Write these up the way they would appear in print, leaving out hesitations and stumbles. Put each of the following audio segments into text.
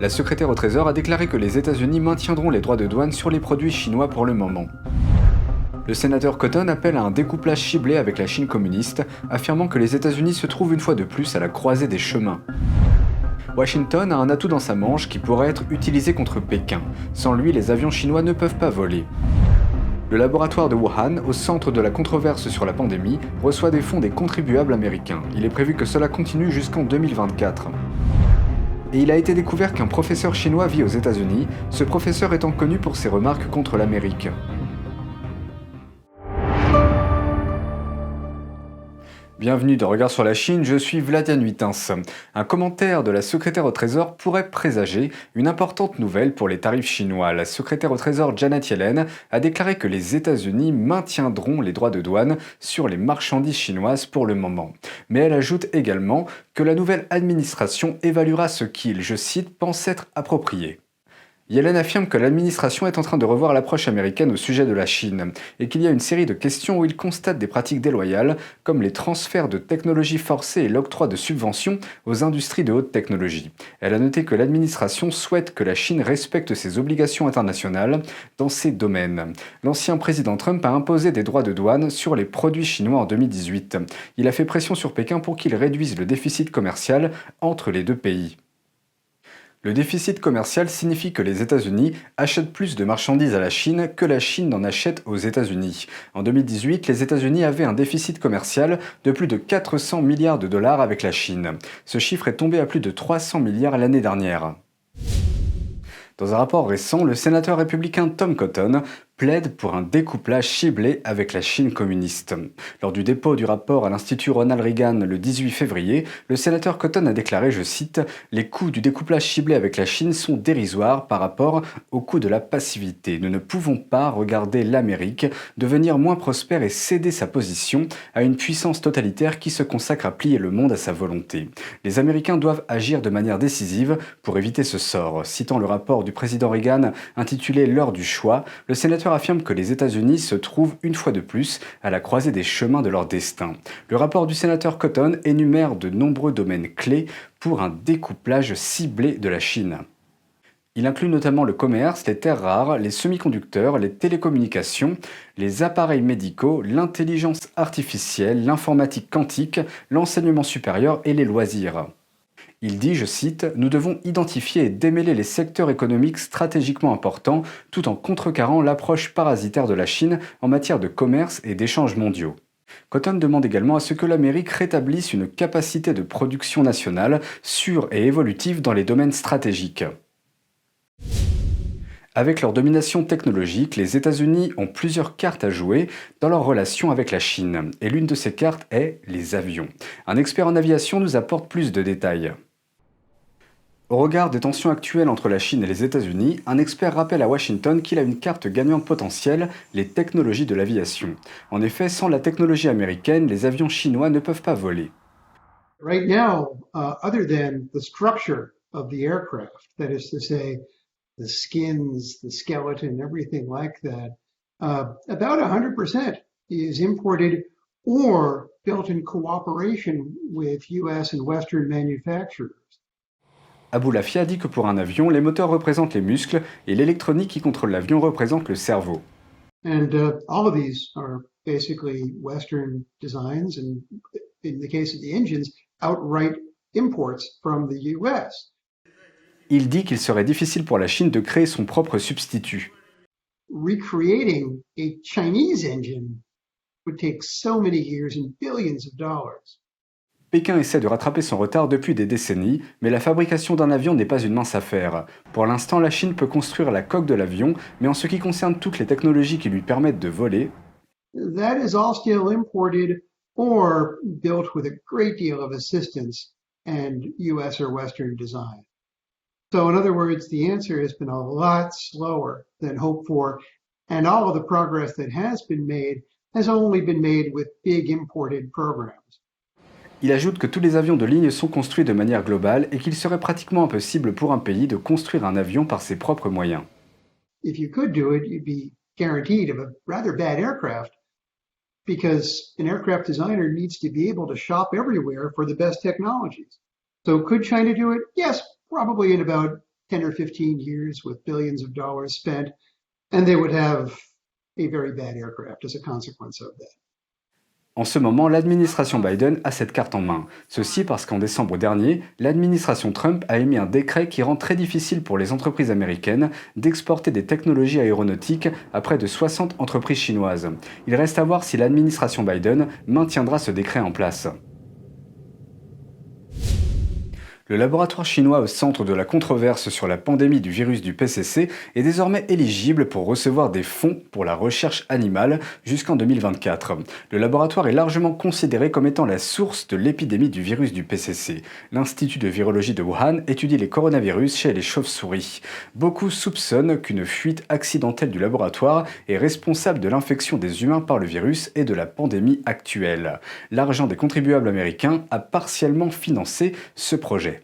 La secrétaire au Trésor a déclaré que les États-Unis maintiendront les droits de douane sur les produits chinois pour le moment. Le sénateur Cotton appelle à un découplage ciblé avec la Chine communiste, affirmant que les États-Unis se trouvent une fois de plus à la croisée des chemins. Washington a un atout dans sa manche qui pourrait être utilisé contre Pékin. Sans lui, les avions chinois ne peuvent pas voler. Le laboratoire de Wuhan, au centre de la controverse sur la pandémie, reçoit des fonds des contribuables américains. Il est prévu que cela continue jusqu'en 2024. Et il a été découvert qu'un professeur chinois vit aux États-Unis, ce professeur étant connu pour ses remarques contre l'Amérique. Bienvenue dans Regard sur la Chine, je suis Vladian Huitens. Un commentaire de la secrétaire au Trésor pourrait présager une importante nouvelle pour les tarifs chinois. La secrétaire au Trésor Janet Yellen a déclaré que les États-Unis maintiendront les droits de douane sur les marchandises chinoises pour le moment. Mais elle ajoute également que la nouvelle administration évaluera ce qu'il, je cite, pense être approprié. Yellen affirme que l'administration est en train de revoir l'approche américaine au sujet de la Chine et qu'il y a une série de questions où il constate des pratiques déloyales comme les transferts de technologies forcés et l'octroi de subventions aux industries de haute technologie. Elle a noté que l'administration souhaite que la Chine respecte ses obligations internationales dans ces domaines. L'ancien président Trump a imposé des droits de douane sur les produits chinois en 2018. Il a fait pression sur Pékin pour qu'il réduise le déficit commercial entre les deux pays. Le déficit commercial signifie que les États-Unis achètent plus de marchandises à la Chine que la Chine n'en achète aux États-Unis. En 2018, les États-Unis avaient un déficit commercial de plus de 400 milliards de dollars avec la Chine. Ce chiffre est tombé à plus de 300 milliards l'année dernière. Dans un rapport récent, le sénateur républicain Tom Cotton plaide pour un découplage ciblé avec la Chine communiste. Lors du dépôt du rapport à l'Institut Ronald Reagan le 18 février, le sénateur Cotton a déclaré, je cite, « Les coûts du découplage ciblé avec la Chine sont dérisoires par rapport au coût de la passivité. Nous ne pouvons pas regarder l'Amérique devenir moins prospère et céder sa position à une puissance totalitaire qui se consacre à plier le monde à sa volonté. Les Américains doivent agir de manière décisive pour éviter ce sort. » Citant le rapport du président Reagan intitulé « L'heure du choix », le sénateur affirme que les États-Unis se trouvent une fois de plus à la croisée des chemins de leur destin. Le rapport du sénateur Cotton énumère de nombreux domaines clés pour un découplage ciblé de la Chine. Il inclut notamment le commerce, les terres rares, les semi-conducteurs, les télécommunications, les appareils médicaux, l'intelligence artificielle, l'informatique quantique, l'enseignement supérieur et les loisirs. Il dit, je cite, « Nous devons identifier et démêler les secteurs économiques stratégiquement importants tout en contrecarrant l'approche parasitaire de la Chine en matière de commerce et d'échanges mondiaux. » Cotton demande également à ce que l'Amérique rétablisse une capacité de production nationale sûre et évolutive dans les domaines stratégiques. Avec leur domination technologique, les États-Unis ont plusieurs cartes à jouer dans leur relation avec la Chine. Et l'une de ces cartes est les avions. Un expert en aviation nous apporte plus de détails. Au regard des tensions actuelles entre la Chine et les États-Unis, un expert rappelle à Washington qu'il a une carte gagnante potentielle, les technologies de l'aviation. En effet, sans la technologie américaine, les avions chinois ne peuvent pas voler. Right now, other than the structure of the aircraft, that is to say, the skins, the skeleton, everything like that, about 100% is imported or built in cooperation with US and Western manufacturers. Aboulafia dit que pour un avion, les moteurs représentent les muscles et l'électronique qui contrôle l'avion représente le cerveau. And all of these are basically Western designs, and in the case of the engines, outright imports from the US. Il dit qu'il serait difficile pour la Chine de créer son propre substitut. Recreating a Chinese engine would take so many years and billions of dollars. Pékin essaie de rattraper son retard depuis des décennies, mais la fabrication d'un avion n'est pas une mince affaire. Pour l'instant, la Chine peut construire la coque de l'avion, mais en ce qui concerne toutes les technologies qui lui permettent de voler, that is all still imported or built with a great deal of assistance and US or Western design. So in other words, the answer has been a lot slower than hoped for, and all of the progress that has been made has only been made with big imported programs. Il ajoute que tous les avions de ligne sont construits de manière globale et qu'il serait pratiquement impossible pour un pays de construire un avion par ses propres moyens. If you could do it, you'd be guaranteed of a rather bad aircraft because an aircraft designer needs to be able to shop everywhere for the best technologies. So could China do it? Yes, probably in about 10 or 15 years with billions of dollars spent, and they would have a very bad aircraft as a consequence of that. En ce moment, l'administration Biden a cette carte en main. Ceci parce qu'en décembre dernier, l'administration Trump a émis un décret qui rend très difficile pour les entreprises américaines d'exporter des technologies aéronautiques à près de 60 entreprises chinoises. Il reste à voir si l'administration Biden maintiendra ce décret en place. Le laboratoire chinois au centre de la controverse sur la pandémie du virus du PCC est désormais éligible pour recevoir des fonds pour la recherche animale jusqu'en 2024. Le laboratoire est largement considéré comme étant la source de l'épidémie du virus du PCC. L'Institut de virologie de Wuhan étudie les coronavirus chez les chauves-souris. Beaucoup soupçonnent qu'une fuite accidentelle du laboratoire est responsable de l'infection des humains par le virus et de la pandémie actuelle. L'argent des contribuables américains a partiellement financé ce projet.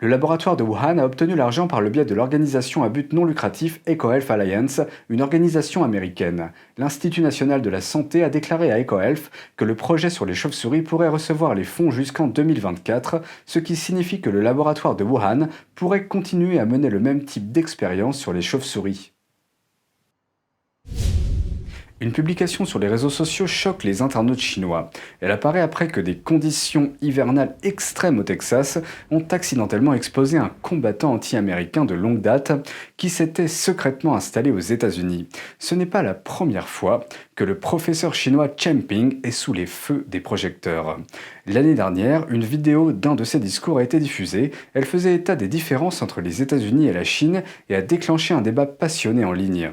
Le laboratoire de Wuhan a obtenu l'argent par le biais de l'organisation à but non lucratif EcoHealth Alliance, une organisation américaine. L'Institut national de la santé a déclaré à EcoHealth que le projet sur les chauves-souris pourrait recevoir les fonds jusqu'en 2024, ce qui signifie que le laboratoire de Wuhan pourrait continuer à mener le même type d'expérience sur les chauves-souris. Une publication sur les réseaux sociaux choque les internautes chinois. Elle apparaît après que des conditions hivernales extrêmes au Texas ont accidentellement exposé un combattant anti-américain de longue date qui s'était secrètement installé aux États-Unis. Ce n'est pas la première fois que le professeur chinois Chen Ping est sous les feux des projecteurs. L'année dernière, une vidéo d'un de ses discours a été diffusée. Elle faisait état des différences entre les États-Unis et la Chine et a déclenché un débat passionné en ligne.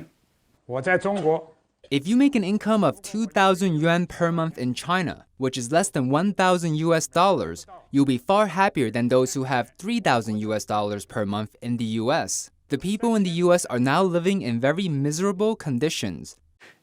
If you make an income of 2,000 yuan per month in China, which is less than 1,000 US dollars, you'll be far happier than those who have 3,000 US dollars per month in the US. The people in the US are now living in very miserable conditions.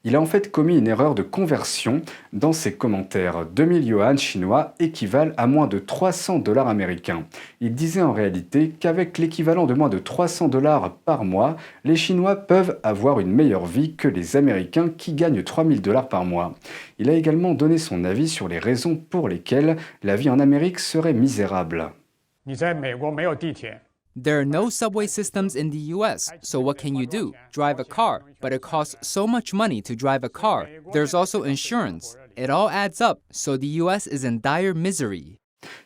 Il a en fait commis une erreur de conversion dans ses commentaires. 2000 yuan chinois équivalent à moins de 300 dollars américains. Il disait en réalité qu'avec l'équivalent de moins de 300 dollars par mois, les Chinois peuvent avoir une meilleure vie que les Américains qui gagnent 3000 dollars par mois. Il a également donné son avis sur les raisons pour lesquelles la vie en Amérique serait misérable. There are no subway systems in the US, so what can you do? Drive a car, but it costs so much money to drive a car. There's also insurance. It all adds up, so the US is in dire misery.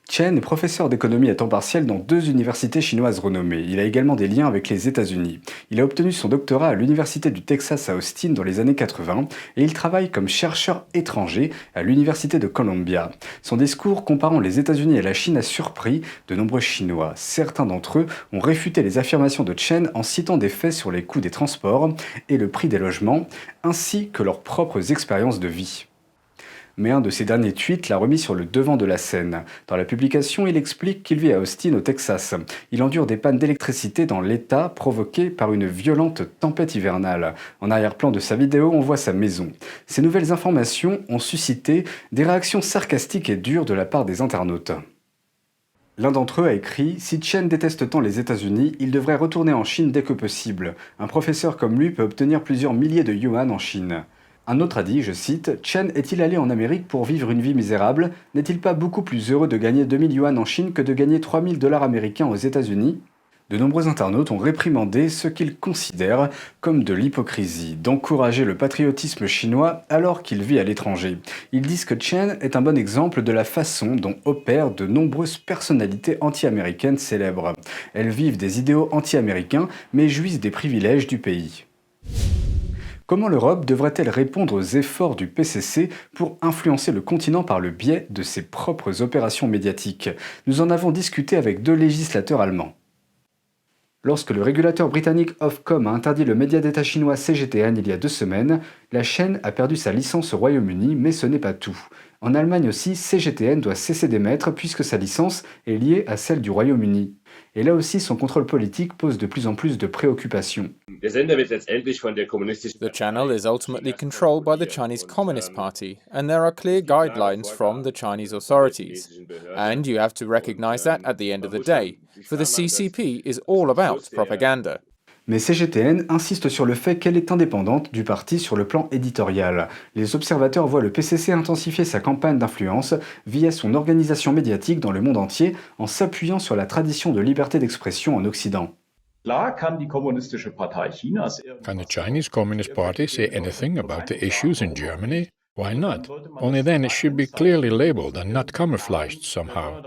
Chen est professeur d'économie à temps partiel dans 2 universités chinoises renommées. Il a également des liens avec les États-Unis. Il a obtenu son doctorat à l'université du Texas à Austin dans les années 80 et il travaille comme chercheur étranger à l'université de Columbia. Son discours comparant les États-Unis et la Chine a surpris de nombreux Chinois. Certains d'entre eux ont réfuté les affirmations de Chen en citant des faits sur les coûts des transports et le prix des logements, ainsi que leurs propres expériences de vie. Mais un de ses derniers tweets l'a remis sur le devant de la scène. Dans la publication, il explique qu'il vit à Austin, au Texas. Il endure des pannes d'électricité dans l'État provoquées par une violente tempête hivernale. En arrière-plan de sa vidéo, on voit sa maison. Ces nouvelles informations ont suscité des réactions sarcastiques et dures de la part des internautes. L'un d'entre eux a écrit « Si Chen déteste tant les États-Unis, il devrait retourner en Chine dès que possible. Un professeur comme lui peut obtenir plusieurs milliers de yuan en Chine. » Un autre a dit, je cite, « Chen est-il allé en Amérique pour vivre une vie misérable? N'est-il pas beaucoup plus heureux de gagner 2000 yuan en Chine que de gagner 3000 dollars américains aux États-Unis » De nombreux internautes ont réprimandé ce qu'ils considèrent comme de l'hypocrisie, d'encourager le patriotisme chinois alors qu'il vit à l'étranger. Ils disent que Chen est un bon exemple de la façon dont opèrent de nombreuses personnalités anti-américaines célèbres. Elles vivent des idéaux anti-américains mais jouissent des privilèges du pays. Comment l'Europe devrait-elle répondre aux efforts du PCC pour influencer le continent par le biais de ses propres opérations médiatiques? Nous en avons discuté avec 2 législateurs allemands. Lorsque le régulateur britannique Ofcom a interdit le média d'État chinois CGTN il y a 2 semaines, la chaîne a perdu sa licence au Royaume-Uni, mais ce n'est pas tout. En Allemagne aussi, CGTN doit cesser d'émettre puisque sa licence est liée à celle du Royaume-Uni. Et là aussi, son contrôle politique pose de plus en plus de préoccupations. The channel is ultimately controlled by the Chinese Communist Party, and there are clear guidelines from the Chinese authorities. And you have to recognize that at the end of the day, for the CCP is all about propaganda. Mais CGTN insiste sur le fait qu'elle est indépendante du parti sur le plan éditorial. Les observateurs voient le PCC intensifier sa campagne d'influence via son organisation médiatique dans le monde entier en s'appuyant sur la tradition de liberté d'expression en Occident. Can the Chinese Communist Party say anything about the issues in Germany? Why not? Only then it should be clearly labeled and not camouflaged somehow.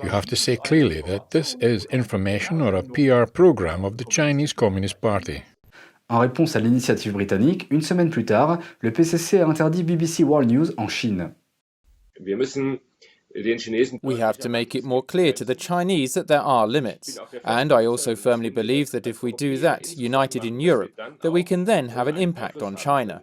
You have to say clearly that this is information or a PR program of the Chinese Communist Party. En réponse à l'initiative britannique, une semaine plus tard, le PCC a interdit BBC World News en Chine. We have to make it more clear to the Chinese that there are limits. And I also firmly believe that if we do that, united in Europe, that we can then have an impact on China.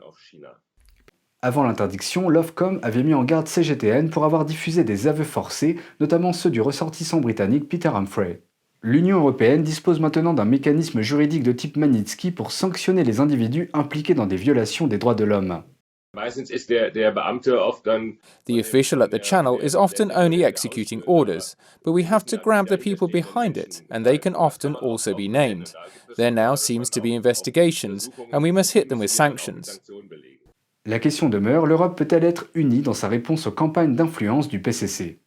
Avant l'interdiction, l'Ofcom avait mis en garde CGTN pour avoir diffusé des aveux forcés, notamment ceux du ressortissant britannique Peter Humphrey. L'Union européenne dispose maintenant d'un mécanisme juridique de type Magnitsky pour sanctionner les individus impliqués dans des violations des droits de l'homme. The official at the channel is often only executing orders, but we have to grab the people behind it, and they can often also be named. There now seems to be investigations, and we must hit them with sanctions. La question demeure, l'Europe peut-elle être unie dans sa réponse aux campagnes d'influence du PCC ?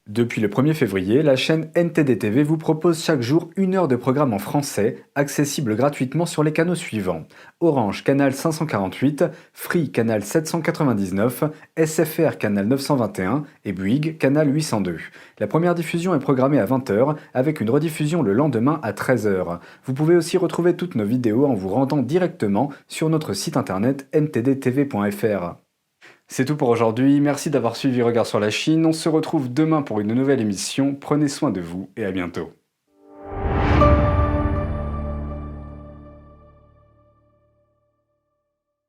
Depuis le 1er février, la chaîne NTD-TV vous propose chaque jour 1 heure de programme en français, accessible gratuitement sur les canaux suivants. Orange, canal 548, Free, canal 799, SFR, canal 921 et Bouygues, canal 802. La première diffusion est programmée à 20h, avec une rediffusion le lendemain à 13h. Vous pouvez aussi retrouver toutes nos vidéos en vous rendant directement sur notre site internet ntdtv.fr. C'est tout pour aujourd'hui, merci d'avoir suivi Regard sur la Chine, on se retrouve demain pour une nouvelle émission, prenez soin de vous et à bientôt.